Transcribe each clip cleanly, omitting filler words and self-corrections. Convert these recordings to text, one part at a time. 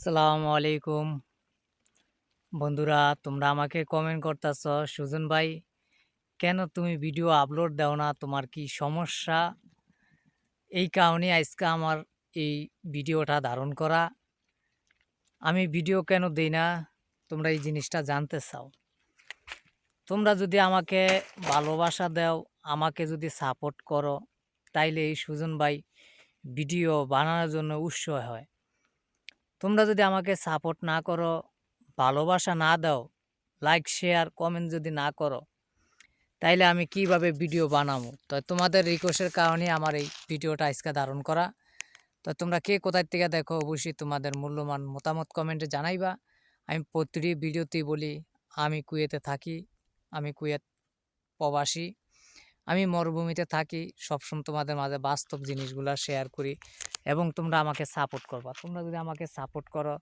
আসসালামু আলাইকুম বন্ধুরা, তোমরা আমাকে কমেন্ট করতেছ, সুজন ভাই কেন তুমি ভিডিও আপলোড দাও না, তোমার কি সমস্যা? এই কারণে আজকে আমার এই ভিডিওটা ধারণ করা। আমি ভিডিও কেন দেই না, তোমরা এই জিনিসটা জানতে চাও। তোমরা যদি আমাকে ভালোবাসা দাও, আমাকে যদি সাপোর্ট করো, তাইলে এই সুজন ভাই ভিডিও বানানোর জন্য উৎসাহ হয়। তোমরা যদি আমাকে সাপোর্ট না করো, ভালোবাসা না দাও, লাইক শেয়ার কমেন্ট যদি না করো, তাইলে আমি কিভাবে ভিডিও বানাবো? তো তোমাদের রিকোয়েস্টের কারণে আমার এই ভিডিওটা আজকে ধারণ করা। তো তোমরা কে কোথায় থেকে দেখো, অবশ্যই তোমাদের মূল্যবান মতামত কমেন্টে জানাইবা। আমি প্রতিটি ভিডিওতেই বলি আমি কুয়েতে থাকি, আমি কুয়েত প্রবাসী, আমি মরুভূমিতে থাকি। সবসময় তোমাদের মাঝে বাস্তব জিনিসগুলো শেয়ার করি এবং তোমরা আমাকে সাপোর্ট করবা। তোমরা যদি আমাকে সাপোর্ট করো,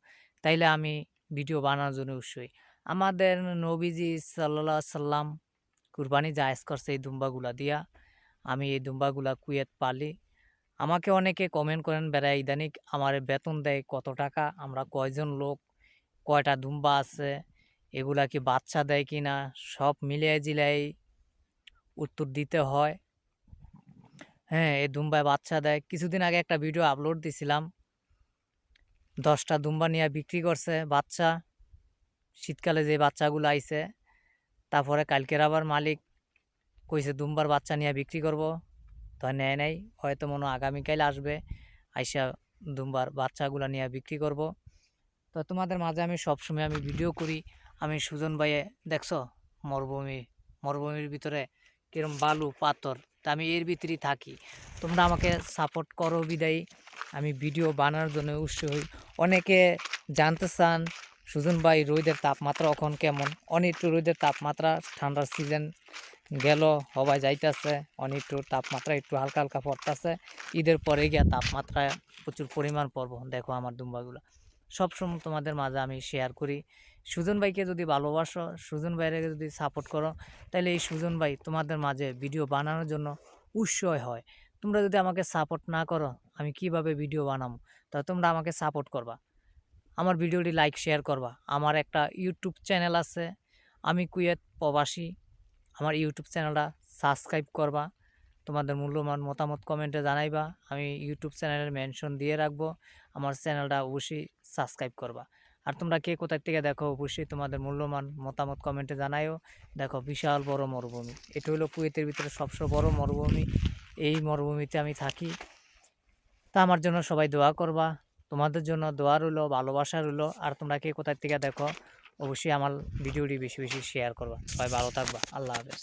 তাইলে আমি ভিডিও বানানোর জন্য উৎসাহী। আমাদের নবীজি সাল্লাল্লাহু আলাইহি সাল্লাম কুরবানি জায়েজ করছে এই দুম্বাগুলা দিয়া। আমি এই দুম্বাগুলা কুয়েত পালি। আমাকে অনেকে কমেন্ট করেন, বেড়ায় ইদানিং আমার বেতন দেয় কত টাকা, আমরা কয়জন লোক, কয়টা দুম্বা আছে, এগুলা কি বাচ্চা দেয় কিনা, সব মিলিয়ে জিলাই উত্তর দিতে হয়। হ্যাঁ, এই দুম্বায় বাচ্চা দেয়। কিছুদিন আগে একটা ভিডিও আপলোড দিছিলাম, 10টা দুম্বা নিয়ে বিক্রি করছে বাচ্চা। শীতকালে যে বাচ্চাগুলো আইছে, তারপরে কালকের আবার মালিক কইছে দুম্বার বাচ্চা নিয়ে বিক্রি করব, তো নেয় নাই। হয়তো মনে হয় আগামীকাল আসবে, আইসা দুম্বার বাচ্চাগুলো নিয়ে বিক্রি করব। তো তোমাদের মাঝে আমি সবসময় আমি ভিডিও করি। আমি সুজন ভাইয়ে দেখছো মরুভূমি, মরুভূমির ভিতরে কিরম বালু পাথর, তা আমি এর ভিতরেই থাকি। তোমরা আমাকে সাপোর্ট করো বিদায়ী আমি ভিডিও বানানোর জন্য উৎসাহ হই। অনেকে জানতে চান সুজন ভাই রোদের তাপমাত্রা এখন কেমন। অনেক রোদের তাপমাত্রা, ঠান্ডার সিজন গেল হবাই যাইতেছে, অনেক তাপমাত্রা একটু হালকা হালকা পড়তেছে। ঈদের পরে গিয়া তাপমাত্রা প্রচুর পরিমাণ পড়বো। দেখো আমার দুম্বাগুলো সবসময় তোমাদের মাঝে আমি শেয়ার করি। সুজন ভাইকে যদি ভালোবাসো, সুজন ভাইকে যদি সাপোর্ট করো, তাহলে এই সুজন ভাই তোমাদের মাঝে ভিডিও বানানোর জন্য উৎসাহ হয়। তোমরা যদি আমাকে সাপোর্ট না করো, আমি কিভাবে ভিডিও বানাবো? তা তোমরা আমাকে সাপোর্ট করবা, আমার ভিডিওটি লাইক শেয়ার করবা। আমার একটা ইউটিউব চ্যানেল আছে, আমি কুয়েত প্রবাসী, আমার ইউটিউব চ্যানেলটা সাবস্ক্রাইব করবা। তোমাদের মূল্যবান মতামত কমেন্টে জানাইবা, আমি ইউটিউব চ্যানেলের মেনশন দিয়ে রাখবো। আমার চ্যানেলটা অবশ্যই সাবস্ক্রাইব করবা। আর তোমরা কে কোথায় থেকে দেখো, অবশ্যই তোমাদের মূল্যবান মতামত কমেন্টে জানাইও। দেখো বিশাল বড় মরুভূমি, এটা হলো কুয়েতের ভিতরে সবচেয়ে বড় মরুভূমি। এই মরুভূমিতে আমি থাকি। তা আমার জন্য সবাই দোয়া করবা, তোমাদের জন্য দোয়া রইলো, ভালোবাসা রইলো। আর তোমরা কে কোথায় থেকে দেখো, অবশ্যই আমার ভিডিওটি বেশি বেশি শেয়ার করবা। সবাই ভালো থাকবা, আল্লাহ হাফেজ।